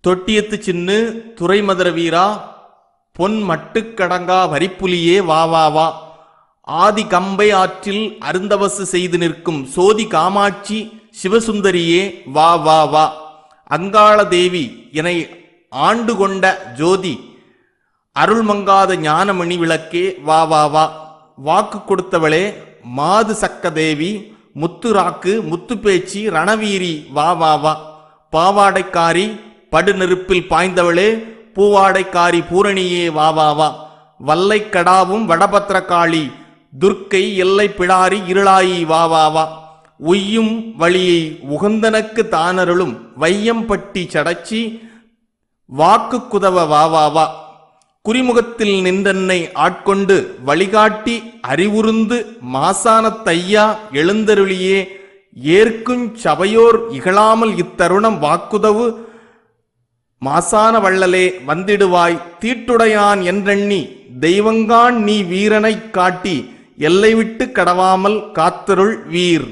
தொட்டியத்து சின்னு துறைமதுர வீரா பொன் மட்டுக்கடங்கா வரிப்புலியே வா வா வா. ஆதி கம்பை ஆற்றில் அருந்தவசு செய்து நிற்கும் சோதி காமாட்சி சிவசுந்தரியே வா வா வா. அங்காள தேவி என ஆண்டு கொண்ட ஜோதி அருள்மங்காத ஞானமணி விளக்கே வா வா வா. வாக்கு கொடுத்தவளே மாது சக்க தேவி முத்துராக்கு முத்துப்பேச்சி ரணவீரி வா வா வா. பாவாடைக்காரி படுநெருப்பில் பாய்ந்தவளே பூவாடைக்காரி பூரணியே வா வா வா. வல்லை கடாவும் வடபத்திரகாளி துர்க்கை எல்லை பிடாரி இருளாயி வா வா வா. உய்யும் வழியை உகந்தனக்கு தானருளும் வையம்பட்டி சடச்சி வாக்கு குதவ வா வா வா. குறிமுகத்தில் நின்றன்னை ஆட்கொண்டு வழிகாட்டி அறிவுருந்து மாசான தையா எழுந்தருளியே ஏற்குஞ் சபையோர் இகழாமல் இத்தருணம் வாக்குதவு மாசான வள்ளலே வந்திடுவாய் தீட்டுடையான் என்றெண்ணி தெய்வங்கான் நீ வீரனைக் காட்டி எல்லை விட்டு கடவாமல் காத்தருள் வீர்.